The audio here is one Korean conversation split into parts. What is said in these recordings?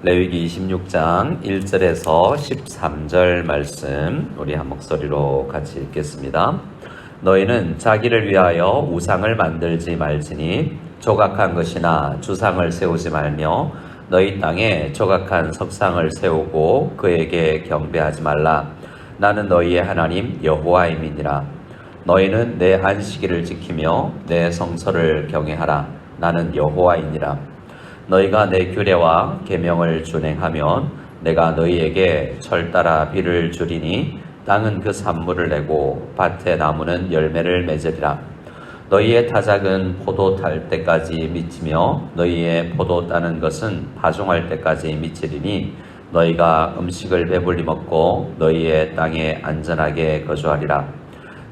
레위기 26장 1절에서 13절 말씀 우리 한 목소리로 같이 읽겠습니다. 너희는 자기를 위하여 우상을 만들지 말지니 조각한 것이나 주상을 세우지 말며 너희 땅에 조각한 석상을 세우고 그에게 경배하지 말라. 나는 너희의 하나님 여호와임이니라. 너희는 내 안식일을 지키며 내 성서를 경외하라. 나는 여호와이니라. 너희가 내 규례와 계명을 준행하면 내가 너희에게 철 따라 비를 주리니 땅은 그 산물을 내고 밭의 나무는 열매를 맺으리라. 너희의 타작은 포도 탈 때까지 미치며 너희의 포도 따는 것은 파종할 때까지 미치리니 너희가 음식을 배불리 먹고 너희의 땅에 안전하게 거주하리라.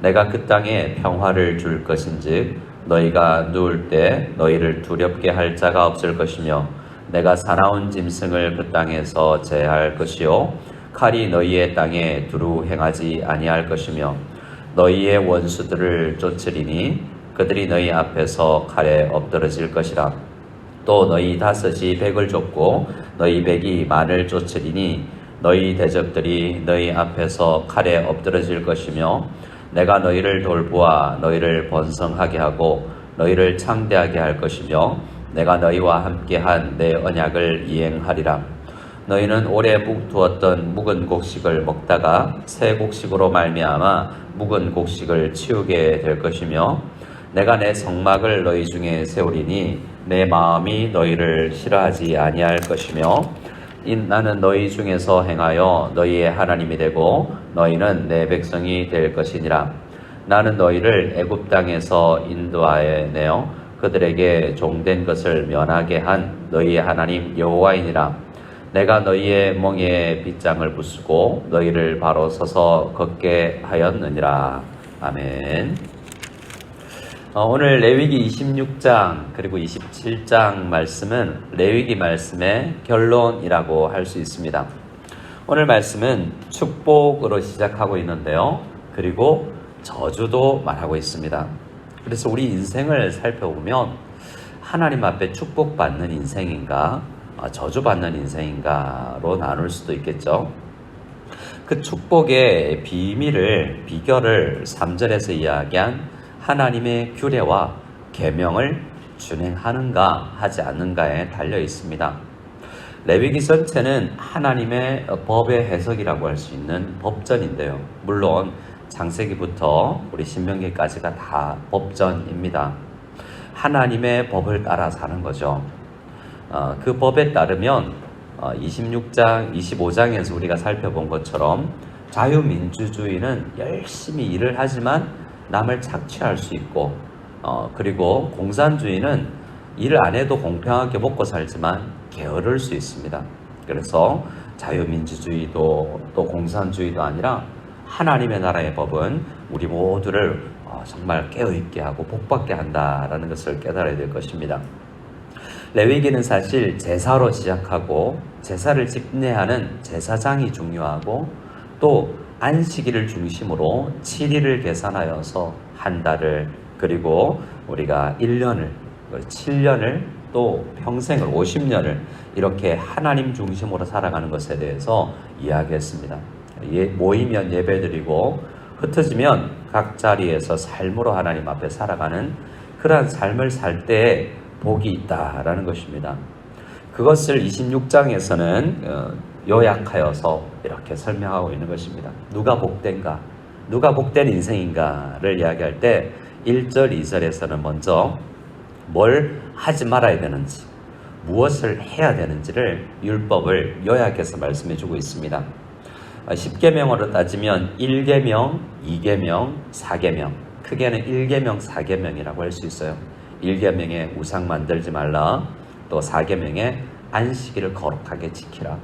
내가 그 땅에 평화를 줄 것인즉 너희가 누울 때 너희를 두렵게 할 자가 없을 것이며 내가 사나운 짐승을 그 땅에서 제할 것이요 칼이 너희의 땅에 두루 행하지 아니할 것이며 너희의 원수들을 쫓으리니 그들이 너희 앞에서 칼에 엎드러질 것이라. 또 너희 다섯이 백을 쫓고 너희 백이 만을 쫓으리니 너희 대적들이 너희 앞에서 칼에 엎드러질 것이며 내가 너희를 돌보아 너희를 번성하게 하고 너희를 창대하게 할 것이며 내가 너희와 함께한 내 언약을 이행하리라. 너희는 오래 두었던 묵은 곡식을 먹다가 새 곡식으로 말미암아 묵은 곡식을 치우게 될 것이며 내가 내 성막을 너희 중에 세우리니 내 마음이 너희를 싫어하지 아니할 것이며 나는 너희 중에서 행하여 너희의 하나님이 되고 너희는 내 백성이 될 것이니라. 나는 너희를 애굽 땅에서 인도하여 그들에게 종된 것을 면하게 한 너희의 하나님 여호와이니라. 내가 너희의 멍에 빗장을 부수고 너희를 바로 서서 걷게 하였느니라. 아멘. 오늘 레위기 26장 그리고 27장 말씀은 레위기 말씀의 결론이라고 할 수 있습니다. 오늘 말씀은 축복으로 시작하고 있는데요. 그리고 저주도 말하고 있습니다. 그래서 우리 인생을 살펴보면 하나님 앞에 축복받는 인생인가 저주받는 인생인가로 나눌 수도 있겠죠. 그 축복의 비결을 3절에서 이야기한 하나님의 규례와 계명을 준행하는가 하지 않는가에 달려 있습니다. 레위기 전체는 하나님의 법의 해석이라고 할 수 있는 법전인데요. 물론 창세기부터 우리 신명기까지가 다 법전입니다. 하나님의 법을 따라 사는 거죠. 그 법에 따르면 26장, 25장에서 우리가 살펴본 것처럼 자유민주주의는 열심히 일을 하지만 남을 착취할 수 있고 그리고 공산주의는 일을 안 해도 공평하게 먹고 살지만 게으를 수 있습니다. 그래서 자유민주주의도 또 공산주의도 아니라 하나님의 나라의 법은 우리 모두를 정말 깨어있게 하고 복받게 한다라는 것을 깨달아야 될 것입니다. 레위기는 사실 제사로 시작하고 제사를 집례하는 제사장이 중요하고 또 안식일을 중심으로 7일을 계산하여서 한 달을 그리고 우리가 1년을 7년을 또 평생을 50년을 이렇게 하나님 중심으로 살아가는 것에 대해서 이야기했습니다. 모이면 예배드리고 흩어지면 각 자리에서 삶으로 하나님 앞에 살아가는 그러한 삶을 살 때에 복이 있다라는 것입니다. 그것을 26장에서는 요약하여서 이렇게 설명하고 있는 것입니다. 누가 복된가? 누가 복된 인생인가를 이야기할 때 1절, 2절에서는 먼저 뭘 하지 말아야 되는지, 무엇을 해야 되는지를 율법을 요약해서 말씀해 주고 있습니다. 10계명으로 따지면 1계명, 2계명, 4계명, 크게는 1계명, 4계명이라고 할 수 있어요. 1계명에 우상 만들지 말라, 또 4계명에 안식일을 거룩하게 지키라.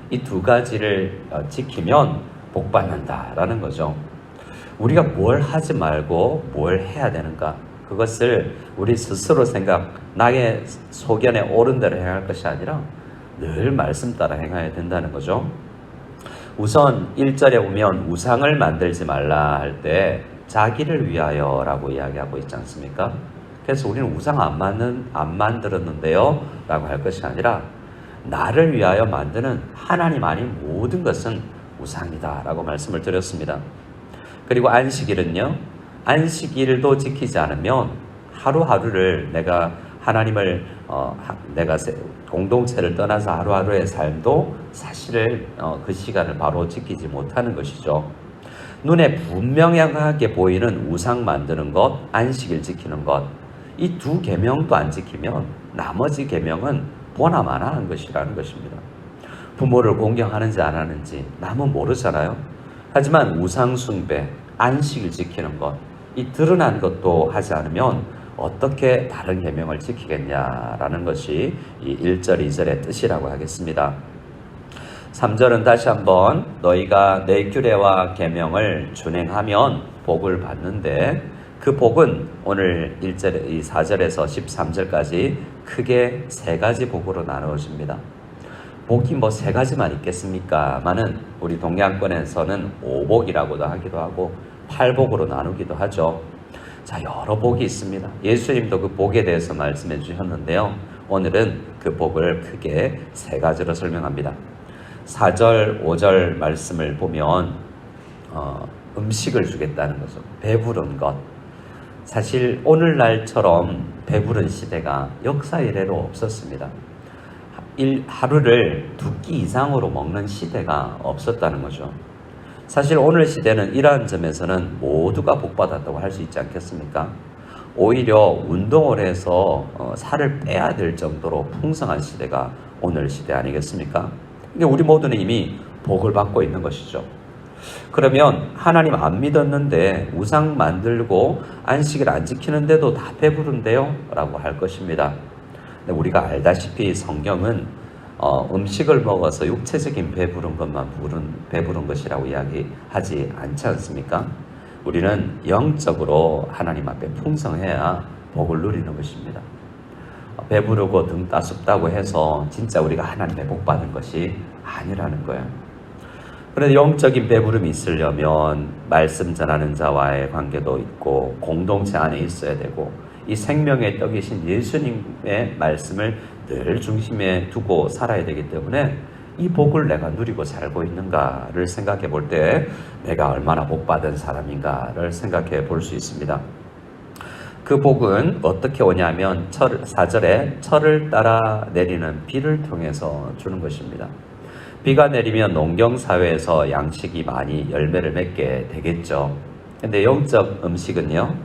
이 두 가지를 지키면 복받는다라는 거죠. 우리가 뭘 하지 말고 뭘 해야 되는가? 그것을 우리 스스로 나의 소견에 옳은 대로 행할 것이 아니라 늘 말씀 따라 행해야 된다는 거죠. 우선 1절에 보면 우상을 만들지 말라 할 때 자기를 위하여라고 이야기하고 있지 않습니까? 그래서 우리는 우상 안 만들었는데요 라고 할 것이 아니라 나를 위하여 만드는 하나님 아닌 모든 것은 우상이다 라고 말씀을 드렸습니다. 그리고 안식일은요, 안식일도 지키지 않으면 하루하루를 내가 하나님을 내가 공동체를 떠나서 하루하루의 삶도 사실 그 시간을 바로 지키지 못하는 것이죠. 눈에 분명하게 보이는 우상 만드는 것, 안식일 지키는 것, 이 두 계명도 안 지키면 나머지 계명은 보나마나한 것이라는 것입니다. 부모를 공경하는지 안 하는지 남은 모르잖아요. 하지만 우상 숭배, 안식일 지키는 것, 이 드러난 것도 하지 않으면 어떻게 다른 계명을 지키겠냐라는 것이 이 1절, 2절의 뜻이라고 하겠습니다. 3절은 다시 한번 너희가 내 규례와 계명을 준행하면 복을 받는데 그 복은 오늘 1절, 4절에서 13절까지 크게 세 가지 복으로 나누어집니다. 복이 뭐 세 가지만 있겠습니까?만은 우리 동양권에서는 5복이라고도 하기도 하고 8복으로 나누기도 하죠. 자, 여러 복이 있습니다. 예수님도 그 복에 대해서 말씀해 주셨는데요. 오늘은 그 복을 크게 세 가지로 설명합니다. 4절, 5절 말씀을 보면 음식을 주겠다는 거죠. 배부른 것. 사실 오늘날처럼 배부른 시대가 역사 이래로 없었습니다. 하루를 2끼 이상으로 먹는 시대가 없었다는 거죠. 사실 오늘 시대는 이러한 점에서는 모두가 복받았다고 할 수 있지 않겠습니까? 오히려 운동을 해서 살을 빼야 될 정도로 풍성한 시대가 오늘 시대 아니겠습니까? 근데 우리 모두는 이미 복을 받고 있는 것이죠. 그러면 하나님 안 믿었는데 우상 만들고 안식일 안 지키는데도 다 배부른데요? 라고 할 것입니다. 근데 우리가 알다시피 성경은 음식을 먹어서 육체적인 배부른 것만 배부른 것이라고 이야기하지 않지 않습니까? 우리는 영적으로 하나님 앞에 풍성해야 복을 누리는 것입니다. 배부르고 등 따숩다고 해서 진짜 우리가 하나님의 복 받은 것이 아니라는 거예요. 그런데 영적인 배부름이 있으려면 말씀 전하는 자와의 관계도 있고 공동체 안에 있어야 되고 이 생명의 떡이신 예수님의 말씀을 늘 중심에 두고 살아야 되기 때문에 이 복을 내가 누리고 살고 있는가를 생각해 볼 때 내가 얼마나 복받은 사람인가를 생각해 볼 수 있습니다. 그 복은 어떻게 오냐면 4절에 철을 따라 내리는 비를 통해서 주는 것입니다. 비가 내리면 농경사회에서 양식이 많이 열매를 맺게 되겠죠. 근데 영적 음식은요,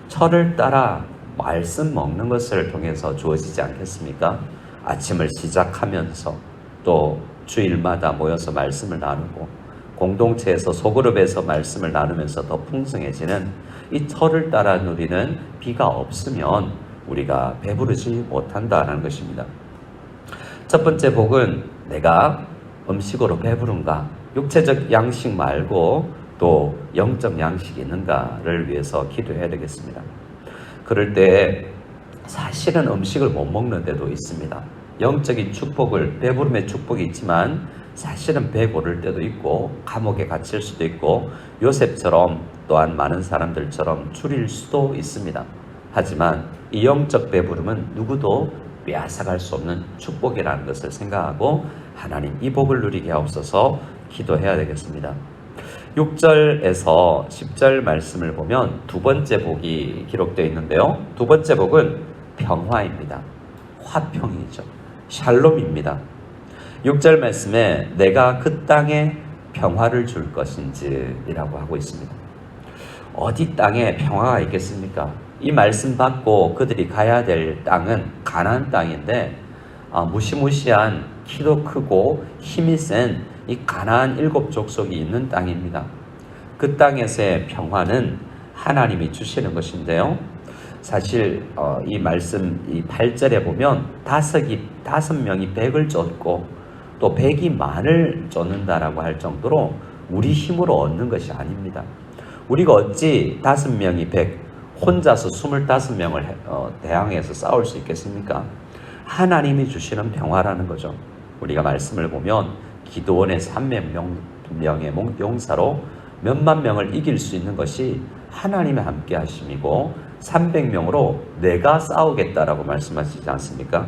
철을 따라 말씀 먹는 것을 통해서 주어지지 않겠습니까? 아침을 시작하면서 또 주일마다 모여서 말씀을 나누고 공동체에서 소그룹에서 말씀을 나누면서 더 풍성해지는 이 철을 따라 누리는 비가 없으면 우리가 배부르지 못한다는 것입니다. 첫 번째 복은 내가 음식으로 배부른가, 육체적 양식 말고 또 영적 양식이 있는가를 위해서 기도해야 되겠습니다. 그럴 때 사실은 음식을 못 먹는 데도 있습니다. 영적인 축복을, 배부름의 축복이 있지만 사실은 배고를 때도 있고 감옥에 갇힐 수도 있고 요셉처럼 또한 많은 사람들처럼 줄일 수도 있습니다. 하지만 이 영적 배부름은 누구도 빼앗아갈 수 없는 축복이라는 것을 생각하고 하나님 이 복을 누리게 하옵소서 기도해야 되겠습니다. 6절에서 10절 말씀을 보면 두 번째 복이 기록되어 있는데요. 두 번째 복은 평화입니다. 화평이죠. 샬롬입니다. 6절 말씀에 내가 그 땅에 평화를 줄 것인지 이라고 하고 있습니다. 어디 땅에 평화가 있겠습니까? 이 말씀 받고 그들이 가야 될 땅은 가나안 땅인데 무시무시한 키도 크고 힘이 센 이 가나안 7족속이 있는 땅입니다. 그 땅에서의 평화는 하나님이 주시는 것인데요. 사실 이 말씀 이 8절에 보면 5명이 100을 쫓고 또 100이 만을 쫓는다라고 할 정도로 우리 힘으로 얻는 것이 아닙니다. 우리가 어찌 5명이 100 혼자서 25명을 대항해서 싸울 수 있겠습니까? 하나님이 주시는 평화라는 거죠. 우리가 말씀을 보면 기드온의 300명의 용사로 몇만 명을 이길 수 있는 것이 하나님의 함께 하심이고 300명으로 내가 싸우겠다라고 말씀하시지 않습니까?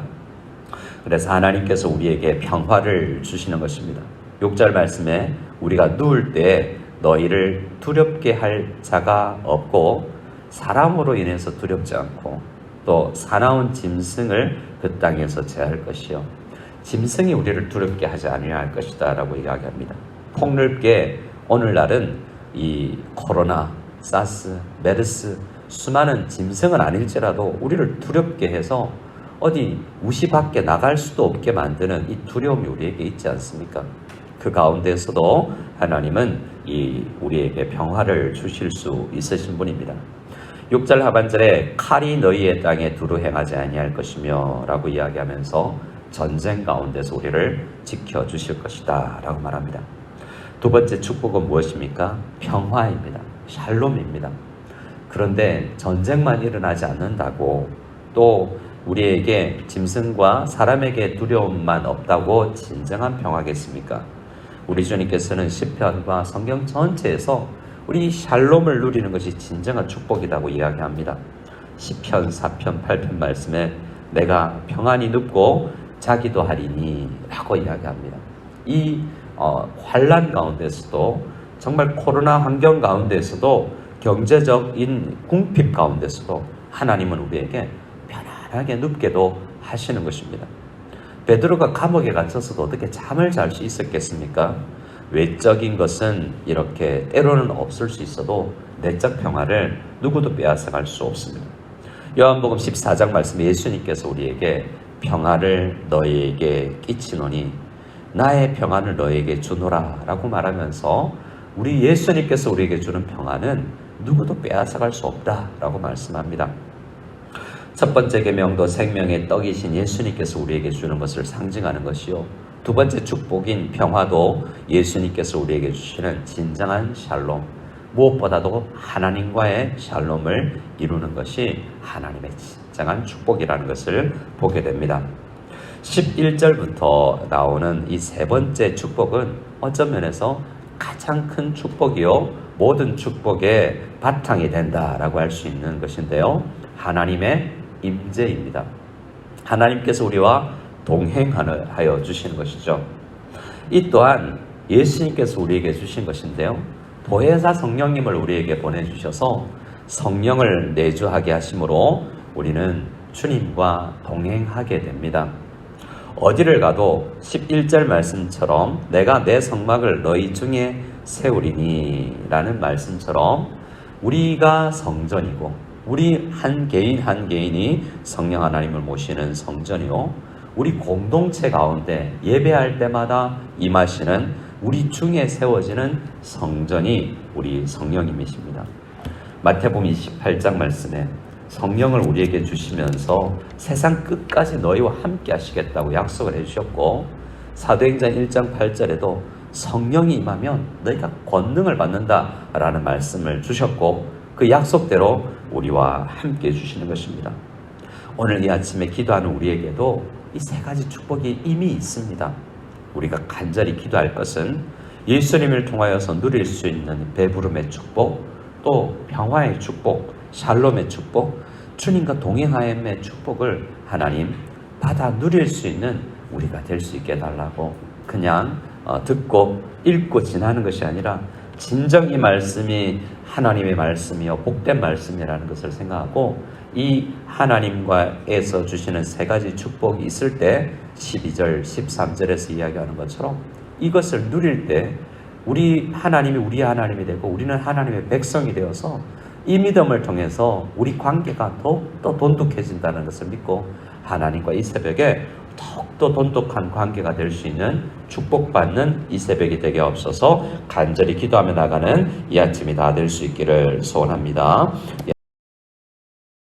그래서 하나님께서 우리에게 평화를 주시는 것입니다. 6절 말씀에 우리가 누울 때 너희를 두렵게 할 자가 없고 사람으로 인해서 두렵지 않고 또 사나운 짐승을 그 땅에서 제할 것이요 짐승이 우리를 두렵게 하지 아니할 것이다 라고 이야기합니다. 폭넓게 오늘날은 이 코로나, 사스, 메르스 수많은 짐승은 아닐지라도 우리를 두렵게 해서 어디 무시 밖에 나갈 수도 없게 만드는 이 두려움이 우리에게 있지 않습니까? 그 가운데서도 하나님은 우리에게 평화를 주실 수 있으신 분입니다. 6절 하반절에 칼이 너희의 땅에 두루 행하지 아니할 것이며 라고 이야기하면서 전쟁 가운데서 우리를 지켜주실 것이다 라고 말합니다. 두 번째 축복은 무엇입니까? 평화입니다. 샬롬입니다. 그런데 전쟁만 일어나지 않는다고 또 우리에게 짐승과 사람에게 두려움만 없다고 진정한 평화겠습니까? 우리 주님께서는 시편과 성경 전체에서 우리 샬롬을 누리는 것이 진정한 축복이라고 이야기합니다. 시편 4편 8편 말씀에 내가 평안히 눕고 자기도 하리니 라고 이야기합니다. 이 환난 가운데서도 정말 코로나 환경 가운데서도 경제적인 궁핍 가운데서도 하나님은 우리에게 편안하게 눕게도 하시는 것입니다. 베드로가 감옥에 갇혀서도 어떻게 잠을 잘 수 있었겠습니까? 외적인 것은 이렇게 때로는 없을 수 있어도 내적 평화를 누구도 빼앗아갈 수 없습니다. 요한복음 14장 말씀에 예수님께서 우리에게 평화를 너희에게 끼치노니 나의 평안을 너희에게 주노라 라고 말하면서 우리 예수님께서 우리에게 주는 평안은 누구도 빼앗아갈 수 없다 라고 말씀합니다. 첫 번째 계명도 생명의 떡이신 예수님께서 우리에게 주는 것을 상징하는 것이요 두 번째 축복인 평화도 예수님께서 우리에게 주시는 진정한 샬롬, 무엇보다도 하나님과의 샬롬을 이루는 것이 하나님의 진정한 축복이라는 것을 보게 됩니다. 11절부터 나오는 이 세 번째 축복은 어떤 면에서 가장 큰 축복이요 모든 축복의 바탕이 된다라고 할 수 있는 것인데요. 하나님의 임재입니다. 하나님께서 우리와 동행하여 주시는 것이죠. 이 또한 예수님께서 우리에게 주신 것인데요. 보혜사 성령님을 우리에게 보내주셔서 성령을 내주하게 하심으로 우리는 주님과 동행하게 됩니다. 어디를 가도 11절 말씀처럼 내가 내 성막을 너희 중에 세우리니 라는 말씀처럼 우리가 성전이고 우리 한 개인 한 개인이 성령 하나님을 모시는 성전이요 우리 공동체 가운데 예배할 때마다 임하시는 우리 중에 세워지는 성전이 우리 성령님이십니다. 마태복음 28장 말씀에 성령을 우리에게 주시면서 세상 끝까지 너희와 함께 하시겠다고 약속을 해주셨고 사도행전 1장 8절에도 성령이 임하면 너희가 권능을 받는다라는 말씀을 주셨고 그 약속대로 우리와 함께 해주시는 것입니다. 오늘 이 아침에 기도하는 우리에게도 이 세 가지 축복이 이미 있습니다. 우리가 간절히 기도할 것은 예수님을 통하여서 누릴 수 있는 배부름의 축복, 또 평화의 축복, 샬롬의 축복, 주님과 동행하임의 축복을 하나님 받아 누릴 수 있는 우리가 될 수 있게 해달라고 그냥 듣고 읽고 지나는 것이 아니라 진정 이 말씀이 하나님의 말씀이요 복된 말씀이라는 것을 생각하고 이 하나님과에서 주시는 세 가지 축복이 있을 때 12절 13절에서 이야기하는 것처럼 이것을 누릴 때 우리 하나님이 우리 하나님이 되고 우리는 하나님의 백성이 되어서 이 믿음을 통해서 우리 관계가 더욱더 돈독해진다는 것을 믿고 하나님과 이 새벽에 더욱더 돈독한 관계가 될 수 있는 축복받는 이 새벽이 되게 없어서 간절히 기도하며 나가는 이 아침이 다 될 수 있기를 소원합니다.